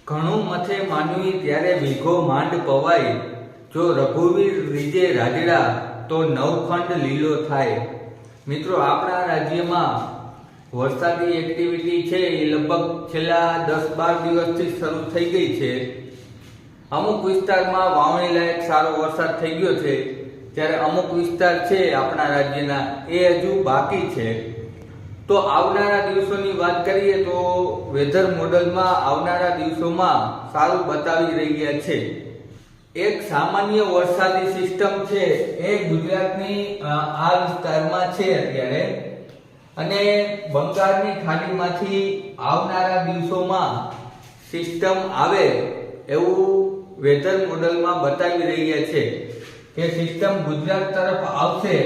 ઘણું મથે માનવી ત્યારે વીઘો માંડ પવાય, જો રઘુવીર રીજે રાજડા તો નવખંડ લીલો થાય। મિત્રો, આપણા રાજ્યમાં વરસાદી એક્ટિવિટી છે એ લગભગ છેલ્લા 10-12 દિવસથી શરૂ થઈ ગઈ છે। અમુક વિસ્તારમાં વાવણી લાયક સારો વરસાદ થઈ ગયો છે, જ્યારે અમુક વિસ્તાર છે આપણા રાજ્યના એ હજુ બાકી છે। તો આવનારા દિવસોની વાત કરીએ તો વેધર મોડલમાં આવનારા દિવસોમાં સારું બતાવી રહ્યા છે। એક સામાન્ય વરસાદી સિસ્ટમ છે એ ગુજરાતની આ વિસ્તારમાં છે અત્યારે, અને બંગાળની ખાડીમાંથી આવનારા દિવસોમાં સિસ્ટમ આવે એવું વેધર મોડલમાં બતાવી રહ્યા છે કે સિસ્ટમ ગુજરાત તરફ આવશે,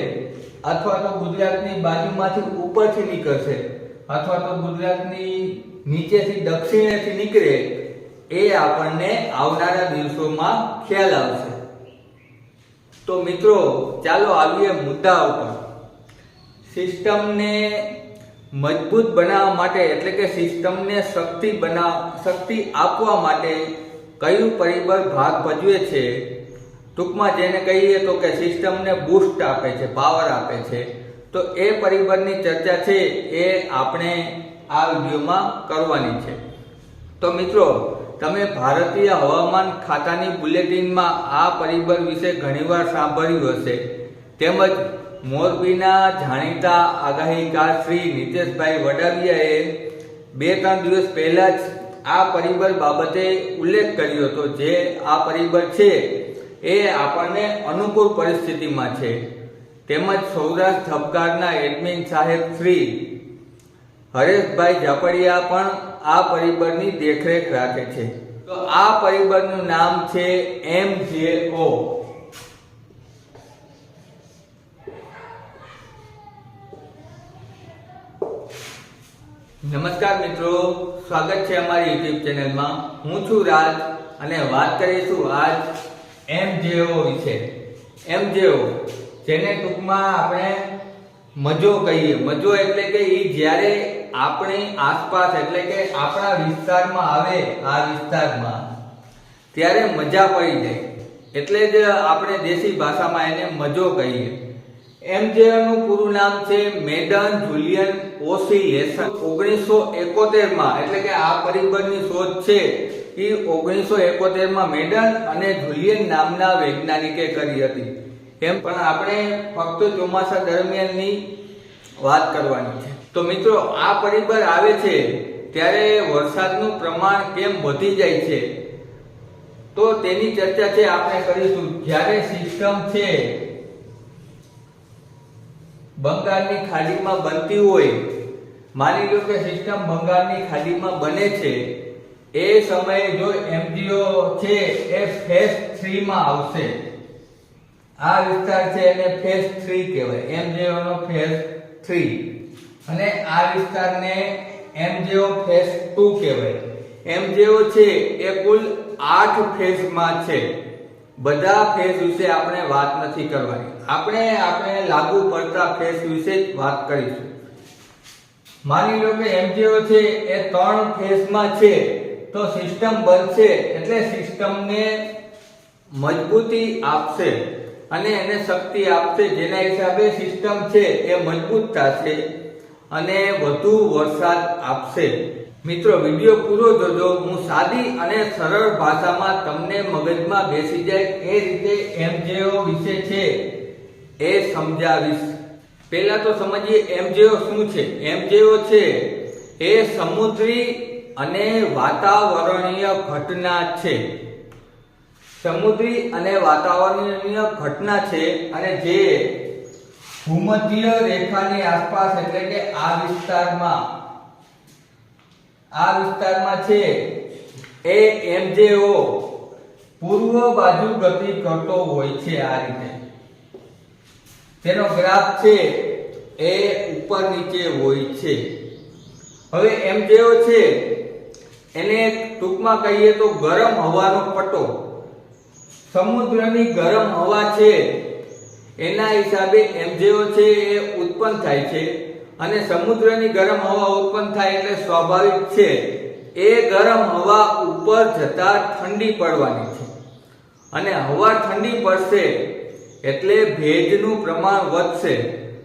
અથવા તો ગુજરાતની બાજુમાંથી ઉપરથી નીકળશે, અથવા તો ગુજરાતની નીચેથી દક્ષિણેથી નીકળે, એ આપણને આવનારા દિવસોમાં ખ્યાલ આવશે। તો મિત્રો, ચાલો આવીએ મુદ્દા ઉપર। સિસ્ટમને મજબૂત બનાવવા માટે, એટલે કે સિસ્ટમને શક્તિ આપવા માટે કયું પરિબળ ભાગ ભજવે છે? ટૂંકમાં જેને કહીએ તો કે સિસ્ટમને બૂસ્ટ આપે છે, પાવર આપે છે, તો એ પરિબળની ચર્ચા છે એ આપણે આ વિડીયોમાં કરવાની છે। તો મિત્રો, તમે ભારતીય હવામાન ખાતાની બુલેટિનમાં આ પરિબળ વિશે ઘણીવાર સાંભળ્યું હશે, તેમજ મોરબીના જાણીતા આગાહીકાર શ્રી નીતેશભાઈ વડાવિયાએ 2-3 દિવસ પહેલા જ આ પરિબળ બાબતે ઉલ્લેખ કર્યો હતો, જે આ પરિબળ છે એ આપણને અનુકૂળ પરિસ્થિતિમાં છે। તેમજ સૌરાષ્ટ્ર ધબકારના એડમિન સાહેબ શ્રી હરેશભાઈ ઝાપડિયા પણ આ પરિબળની દેખરેખ રાખે છે। તો આ પરિબળનું નામ છે MJO। નમસ્કાર મિત્રો, સ્વાગત છે અમારી યુટ્યુબ ચેનલમાં। હું છું રાજ અને વાત કરીશું આજ MJO વિશે। MJO, જેને ટૂંકમાં આપણે મજો કહીએ। મજો એટલે કે એ જ્યારે આપણી આસપાસ, એટલે કે આપણા વિસ્તારમાં આવે, આ વિસ્તારમાં, ત્યારે મજા પડી જાય, એટલે જ આપણે દેશી ભાષામાં એને મજો કહીએ। MJO નું પૂરું નામ છે મેડન જુલિયન ઓસિલેશન। 1971માં, એટલે કે આ પરિબળની શોધ છે એ 1971માં મેડન અને જુલિયન નામના વૈજ્ઞાનિકે કરી હતી। એમ પણ આપણે ફક્ત ચોમાસા દરમિયાનની વાત કરવાની છે। તો મિત્રો, આ પરિબળ આવે છે ત્યારે વરસાદનું પ્રમાણ કેમ વધી જાય છે, તો તેની ચર્ચા છે આપણે કરીશું। જ્યારે સિસ્ટમ છે બંગાળની ખાડીમાં બનતી હોય, માની લો કે સિસ્ટમ બંગાળની ખાડીમાં બને છે, એ સમયે જો MJO છે એ ફેઝ 3 માં આવશે। આ વિસ્તાર છે એને ફેઝ 3 કહેવાય, MJO નો ફેઝ 3, અને આ વિસ્તારને MJO ફેઝ 2 કહેવાય। MJO છે એ કુલ 8 ફેઝમાં છે। બધા ફેઝ વિશે આપણે વાત નથી કરવાની, આપણે લાગુ પડતા ફેઝ વિશે જ વાત કરીશું। માની લો કે MJO છે એ 3 ફેઝમાં છે, તો સિસ્ટમ બનશે એટલે સિસ્ટમને મજબૂતી આપશે અને એને શક્તિ આપશે, જેના હિસાબે સિસ્ટમ છે એ મજબૂત થશે અને વધુ વરસાદ આપશે। મિત્રો, વિડીયો પૂરો જોજો, હું સાદી અને સરળ ભાષામાં તમને મગજમાં બેસી જાય એ રીતે MJO વિશે છે એ સમજાવીશ। પહેલા તો સમજીએ MJO શું છે। MJO છે એ સમુદ્રી અને વાતાવરણીય ઘટના છે। સમુદ્રી અને વાતાવરણીય ઘટના છે, અને જે ભૂમધ્ય રેખાની આસપાસ, એટલે કે આ વિસ્તારમાં છે એ MJO પૂર્વ બાજુ ગતિ કરતો હોય છે। આ રીતે તેનો ગ્રાફ છે એ ઉપર નીચે હોય છે। હવે MJO છે એને ટૂંકમાં કહીએ તો ગરમ હવાનો પટ્ટો, સમુદ્રની ગરમ હવા છે એના હિસાબે MJO છે એ ઉત્પન્ન થાય છે, અને સમુદ્રની ગરમ હવા ઉત્પન્ન થાય એટલે સ્વાભાવિક છે એ ગરમ હવા ઉપર જતા ઠંડી પડવાની છે અને હવા ઠંડી પડશે એટલે ભેજનું પ્રમાણ વધશે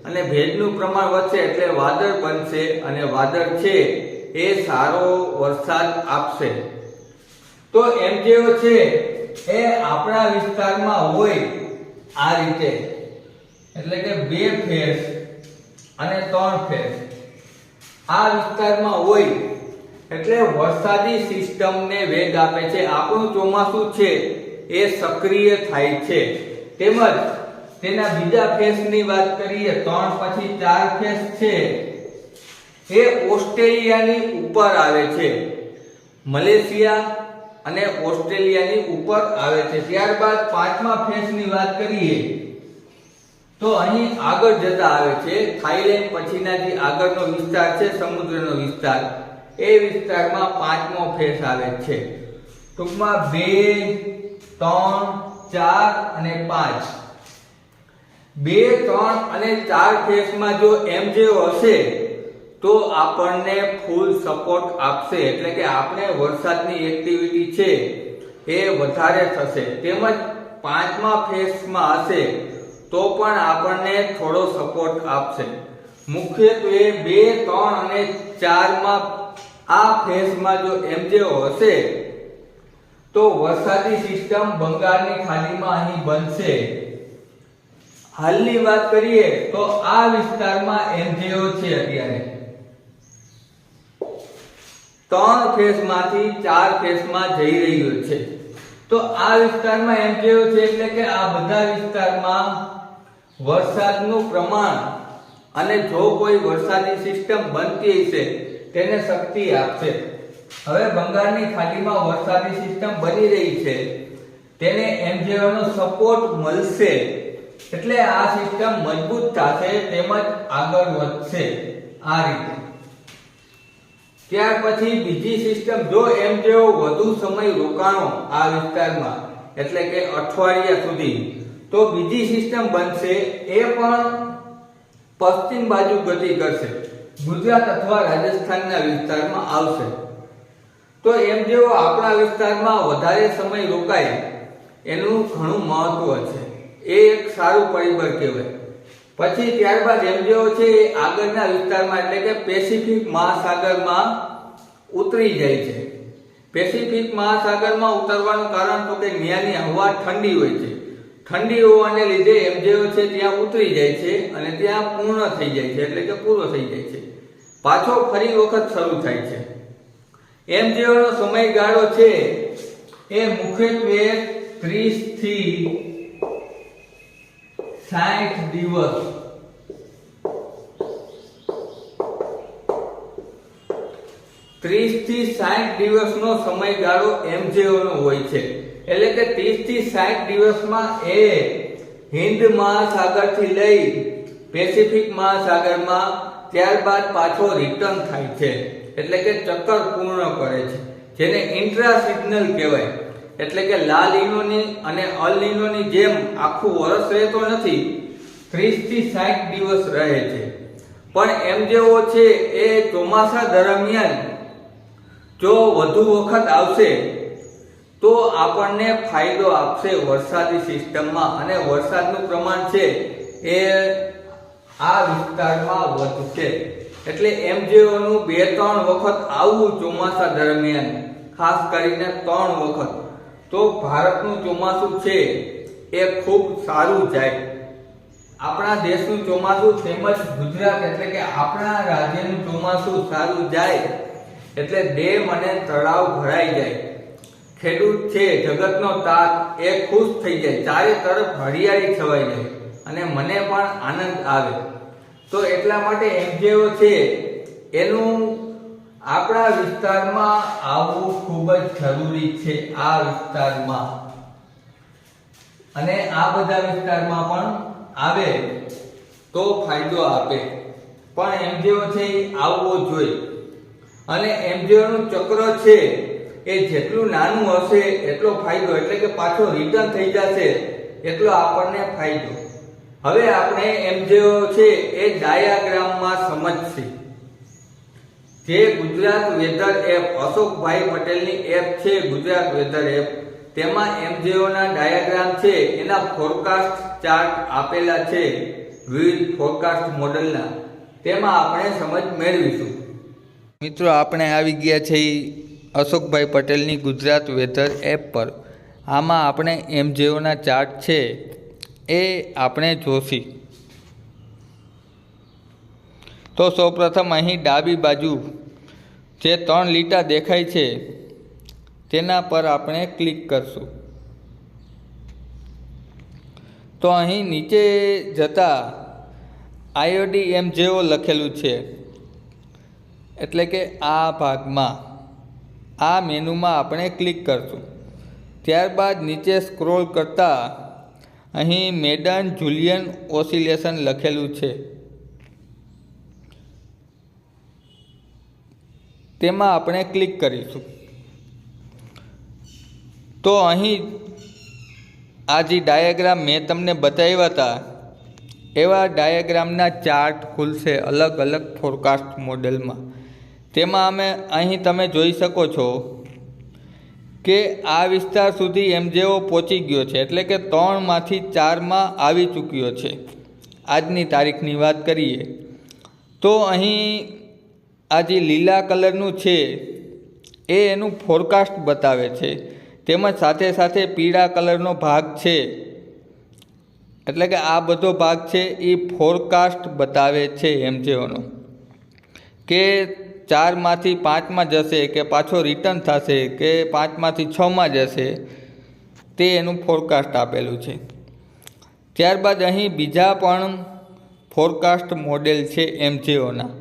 અને ભેજનું પ્રમાણ વધશે એટલે વાદળ બનશે અને વાદળ છે એ સારો વરસાદ આપશે. તો એમજેઓ છે એ આપણા વિસ્તારમાં હોય આ રીતે, એટલે કે 2 ફેઝ અને 3 ફેઝ આ વિસ્તારમાં હોય એટલે વરસાદી સિસ્ટમને વેગ આપે છે. આપણું ચોમાસું છે એ સક્રિય થાય છે. તેમજ તેના બીજા ફેઝની વાત કરીએ 3 પછી 4 ફેઝ છે એ ઓસ્ટ્રેલિયાની ઉપર આવે છે, મલેશિયા અને ઓસ્ટ્રેલિયાની ઉપર આવે છે. ત્યારબાદ 5મા ફેઝની વાત કરીએ તો અહીં આગળ જતા આવે છે, થાઈલેન્ડ પછીના જે આગળનો વિસ્તાર છે સમુદ્રનો વિસ્તાર, એ વિસ્તારમાં 5મો ફેઝ આવે છે. ટૂંકમાં 2, 3, 4 અને 5, 2, 3 અને 4 ફેઝમાં જો એમજેઓ હશે તો આપણને ફૂલ સપોર્ટ આપશે, એટલે કે આપણે વરસાદની એક્ટિવિટી છે એ વધારે થશે. તેમજ 5મા ફેઝમાં હશે તો પણ આપણને થોડો સપોર્ટ આપશે. મુખ્યત્વે 2, 3 અને 4માં આ ફેઝમાં જો એમજેઓ હશે તો વરસાદી સિસ્ટમ બંગાળની ખાડીમાં અહીં બનશે. હાલની વાત કરીએ તો આ વિસ્તારમાં એમજેઓ છે અત્યારે 3 ફેઝમાંથી 4 ફેઝમાં જઈ રહ્યો છે. તો આ વિસ્તારમાં એમજેઓ છે એટલે કે આ બધા વિસ્તારમાં વરસાદનું પ્રમાણ અને જો કોઈ વરસાદી સિસ્ટમ બનતી હશે તેને શક્તિ આપશે. હવે બંગાળની ખાડીમાં વરસાદી સિસ્ટમ બની રહી છે, તેને એમજેઓ નો સપોર્ટ મળશે એટલે આ સિસ્ટમ મજબૂત થશે તેમજ આગળ વધશે આ રીતે. ત્યાર પછી બીજી સિસ્ટમ, જો એમજેઓ વધુ સમય રોકાણો આ વિસ્તારમાં એટલે કે અઠવાડિયા સુધી, તો બીજી સિસ્ટમ બનશે, એ પણ પશ્ચિમ બાજુ ગતિ કરશે, ગુજરાત અથવા રાજસ્થાનના વિસ્તારમાં આવશે. તો એમજેઓ આપણા વિસ્તારમાં વધારે સમય રોકાય એનું ઘણું મહત્વ છે, એ એક સારું પરિબળ કહેવાય. પછી ત્યારબાદ એમજેઓ છે એ આગળના વિસ્તારમાં એટલે કે પેસિફિક મહાસાગરમાં ઉતરી જાય છે. પેસિફિક મહાસાગરમાં ઉતરવાનું કારણ તો કે ત્યાંની હવા ઠંડી હોય છે, ઠંડી હોવાને લીધે એમજેઓ છે ત્યાં ઉતરી જાય છે અને ત્યાં પૂર્ણ થઈ જાય છે, એટલે કે પૂરો થઈ જાય છે, પાછો ફરી વખત શરૂ થાય છે. એમજેઓ નો સમયગાળો છે એ મુખ્યત્વે 30 થી 60 દિવસ, 30 થી 60 દિવસનો સમયગાળો એમજેઓ નો હોય છે. એટલે કે 30 થી 60 દિવસમાં એ હિન્દ મહાસાગરથી લઈ પેસિફિક મહાસાગરમાં ત્યારબાદ પાછો રિટર્ન થાય છે, એટલે કે ચક્કર પૂર્ણ કરે છે, જેને ઇન્ટ્રા સિઝનલ કહેવાય. એટલે કે લા લીનોની અને અલ લીનોની જેમ આખું વર્ષ રહેતો નથી, 30 થી 60 દિવસ રહે છે. પણ એમજેઓ છે એ ચોમાસા દરમિયાન જો વધુ વખત આવશે તો આપણને ફાયદો આપશે વરસાદી સિસ્ટમમાં, અને વરસાદનું પ્રમાણ છે એ આ વિસ્તારમાં વધશે. એટલે એમજેઓ નું 2-3 વખત આવવું ચોમાસા દરમિયાન, ખાસ કરીને 3 વખત, તો ભારતનું ચોમાસું છે એ ખૂબ સારું જાય. આપણા દેશનું ચોમાસું તેમજ ગુજરાત એટલે કે આપણા રાજ્યનું ચોમાસું સારું જાય એટલે ડેમ અને તળાવ ભરાઈ જાય, ખેડૂત છે જગતનો તાત એ ખુશ થઈ જાય, ચારે તરફ હરિયાળી છવાઈ જાય અને મને પણ આનંદ આવે. તો એટલા માટે એમજેઓ છે એનું આપણા વિસ્તારમાં આવવું ખૂબ જ જરૂરી છે આ વિસ્તારમાં, અને આ બધા વિસ્તારમાં પણ આવે તો ફાયદો આપે. પણ એમજેઓ છે એ આવવો જોઈએ, અને એમજેઓ નું ચક્ર છે એ જેટલું નાનું હશે એટલો ફાયદો, એટલે કે પાછો રિટર્ન થઈ જશે એટલો આપણને ફાયદો. હવે આપણે એમજેઓ છે એ ડાયાગ્રામમાં સમજશે. જે ગુજરાત વેધર એપ, અશોકભાઈ પટેલની એપ છે ગુજરાત વેધર એપ, તેમાં એમજીઓના ડાયાગ્રામ છે, એના ફોરકાસ્ટ ચાર્ટ આપેલા છે વિવિધ ફોરકાસ્ટ મોડલના, તેમાં આપણે સમજ મેળવીશું. મિત્રો, આપણે આવી ગયા છે અશોકભાઈ પટેલની ગુજરાત વેધર એપ પર. આમાં આપણે એમજીઓના ચાર્ટ છે એ આપણે જોશી. તો સૌપ્રથમ અહીં ડાબી બાજુ જે 3 લીટા દેખાય છે તેના પર આપણે ક્લિક કરશું. તો અહીં નીચે જતા IOD-MJO લખેલું છે, એટલે કે આ ભાગમાં, આ મેનુમાં આપણે ક્લિક કરશું. ત્યારબાદ નીચે સ્ક્રોલ કરતા અહીં મેડન જુલિયન ઓસિલેશન લખેલું છે, તેમાં આપણે ક્લિક કરીશું. તો અહીં આ જે ડાયાગ્રામ મેં તમને બતાવ્યા હતા એવા ડાયાગ્રામના ચાર્ટ ખુલશે અલગ અલગ ફોરકાસ્ટ મોડેલમાં. તેમાં અહીં તમે જોઈ શકો છો કે આ વિસ્તાર સુધી એમજેઓ પહોંચી ગયો છે, એટલે કે 3માંથી 4માં આવી ચૂક્યો છે. આજની તારીખની વાત કરીએ તો અહીં આ જે લીલા કલરનું છે એ એનું ફોરકાસ્ટ બતાવે છે, તેમજ સાથે સાથે પીળા કલરનો ભાગ છે, એટલે કે આ બધો ભાગ છે એ ફોરકાસ્ટ બતાવે છે એમજેઓનો, કે 4માંથી 5માં જશે કે પાછો રિટર્ન થશે કે 5માંથી 6માં જશે, તે એનું ફોરકાસ્ટ આપેલું છે. ત્યારબાદ અહીં બીજા પણ ફોરકાસ્ટ મોડેલ છે એમજેઓના,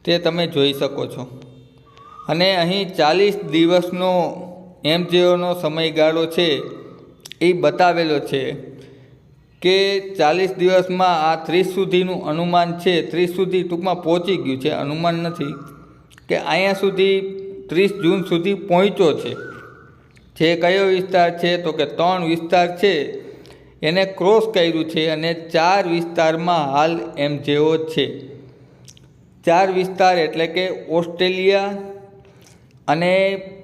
તે તમે જોઈ શકો છો. અને અહીં 40 દિવસનો એમજેઓનો સમયગાળો છે એ બતાવેલો છે કે 40 દિવસમાં આ 30 સુધીનું અનુમાન છે, 30 સુધી ટૂંકમાં પહોંચી ગયું છે, અનુમાન નથી, કે અહીંયા સુધી 30 જૂન સુધી પહોંચ્યો છે. જે કયો વિસ્તાર છે તો કે 3 વિસ્તાર છે એને ક્રોસ કર્યું છે, અને 4 વિસ્તારમાં હાલ એમજેઓ છે. 4 વિસ્તાર એટલે કે ઓસ્ટ્રેલિયા અને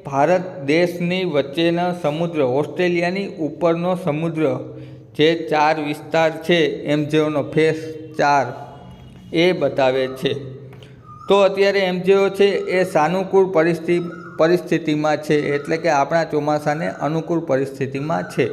ભારત દેશની વચ્ચેના સમુદ્ર, ઓસ્ટ્રેલિયાની ઉપરનો સમુદ્ર, જે 4 વિસ્તાર છે એમજેઓનો ફેસ 4 એ બતાવે છે. તો અત્યારે એમજેઓ છે એ સાનુકૂળ પરિસ્થિતિમાં છે, એટલે કે આપણા ચોમાસાને અનુકૂળ પરિસ્થિતિમાં છે.